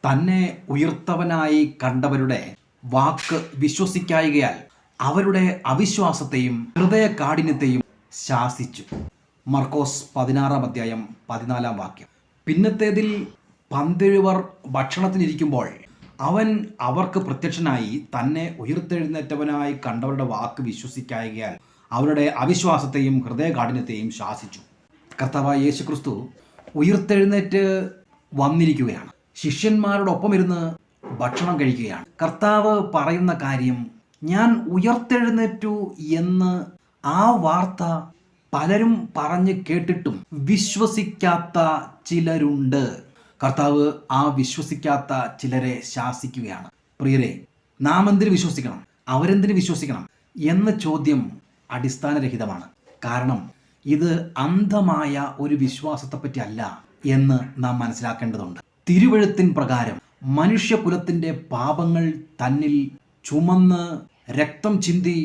തന്നെ ഉയർത്തവനായി കണ്ടവരുടെ വാക്ക് വിശ്വസിക്കായികയാൽ അവരുടെ അവിശ്വാസത്തെയും ഹൃദയകാഠിന്യത്തെയും ശാസിച്ചു. മർക്കോസ് 16:14. പിന്നത്തേതിൽ പന്തെഴുവർ ഭക്ഷണത്തിനിരിക്കുമ്പോൾ അവൻ അവർക്ക് പ്രത്യക്ഷനായി തന്നെ ഉയർത്തെഴുന്നേറ്റവനായി കണ്ടവരുടെ വാക്ക് വിശ്വസിക്കായികയാൽ അവരുടെ അവിശ്വാസത്തെയും ഹൃദയകാഠിന്യത്തെയും ശാസിച്ചു. കർത്താവായ യേശുക്രിസ്തു ഉയർത്തെഴുന്നേറ്റ് വന്നിരിക്കുകയാണ്. ശിഷ്യന്മാരോടൊപ്പം ഇരുന്ന് ഭക്ഷണം കഴിക്കുകയാണ്. കർത്താവ് പറയുന്ന കാര്യം, ഞാൻ ഉയർത്തെഴുന്നേറ്റു എന്ന് ആ വാർത്ത പലരും പറഞ്ഞ് കേട്ടിട്ടും വിശ്വസിക്കാത്ത ചിലരുണ്ട്. കർത്താവ് ആ വിശ്വസിക്കാത്ത ചിലരെ ശാസിക്കുകയാണ്. പ്രിയരെ, നാം എന്തിന് വിശ്വസിക്കണം, അവരെന്തിന് വിശ്വസിക്കണം എന്ന ചോദ്യം അടിസ്ഥാനരഹിതമാണ്. കാരണം ഇത് അന്ധമായ ഒരു വിശ്വാസത്തെപ്പറ്റി അല്ല എന്ന് നാം മനസ്സിലാക്കേണ്ടതുണ്ട്. തിരുവെഴുത്തിൻ പ്രകാരം മനുഷ്യകുലത്തിൻ്റെ പാപങ്ങൾ തന്നിൽ ചുമന്ന് രക്തം ചിന്തി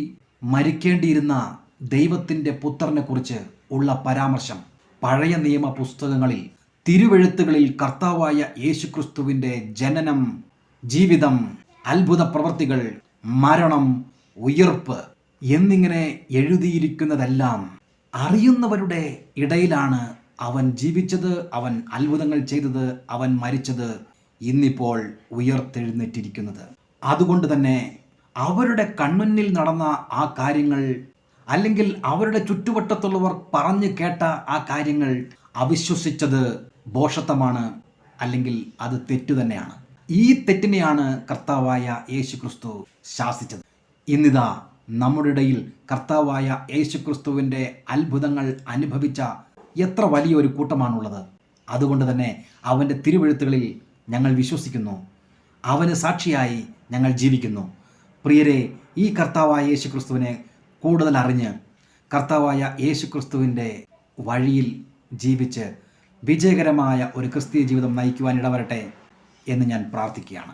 മരിക്കേണ്ടിയിരുന്ന ദൈവത്തിൻ്റെ പുത്രനെ കുറിച്ച് ഉള്ള പരാമർശം പഴയ നിയമ പുസ്തകങ്ങളിൽ, തിരുവെഴുത്തുകളിൽ കർത്താവായ യേശുക്രിസ്തുവിൻ്റെ ജനനം, ജീവിതം, അത്ഭുത പ്രവൃത്തികൾ, മരണം, ഉയിർപ്പ് എന്നിങ്ങനെ എഴുതിയിരിക്കുന്നതെല്ലാം അറിയുന്നവരുടെ ഇടയിലാണ്. അവൻ ജീവിച്ചത്, അവൻ അത്ഭുതങ്ങൾ ചെയ്തത്, അവൻ മരിച്ചത്, ഇന്നിപ്പോൾ ഉയർത്തെഴുന്നേറ്റിരിക്കുന്നത്. അതുകൊണ്ട് തന്നെ അവരുടെ കൺമുന്നിൽ നടന്ന ആ കാര്യങ്ങൾ, അല്ലെങ്കിൽ അവരുടെ ചുറ്റുവട്ടത്തുള്ളവർ പറഞ്ഞു കേട്ട ആ കാര്യങ്ങൾ അവിശ്വസിച്ചത് ഭോഷത്വമാണ്, അല്ലെങ്കിൽ അത് തെറ്റു തന്നെയാണ്. ഈ തെറ്റിനെയാണ് കർത്താവായ യേശുക്രിസ്തു ശാസിച്ചത്. ഇന്നിതാ നമ്മുടെ ഇടയിൽ കർത്താവായ യേശുക്രിസ്തുവിൻ്റെ അത്ഭുതങ്ങൾ അനുഭവിച്ച എത്ര വലിയൊരു കൂട്ടമാണുള്ളത്. അതുകൊണ്ട് തന്നെ അവൻ്റെ തിരുവെഴുത്തുകളിൽ ഞങ്ങൾ വിശ്വസിക്കുന്നു, അവന് സാക്ഷിയായി ഞങ്ങൾ ജീവിക്കുന്നു. പ്രിയരെ, ഈ കർത്താവായ യേശുക്രിസ്തുവിനെ കൂടുതൽ അറിഞ്ഞ് കർത്താവായ യേശുക്രിസ്തുവിൻ്റെ വഴിയിൽ ജീവിച്ച് വിജയകരമായ ഒരു ക്രിസ്തീയ ജീവിതം നയിക്കുവാൻ ഇടവരട്ടെ എന്ന് ഞാൻ പ്രാർത്ഥിക്കുകയാണ്.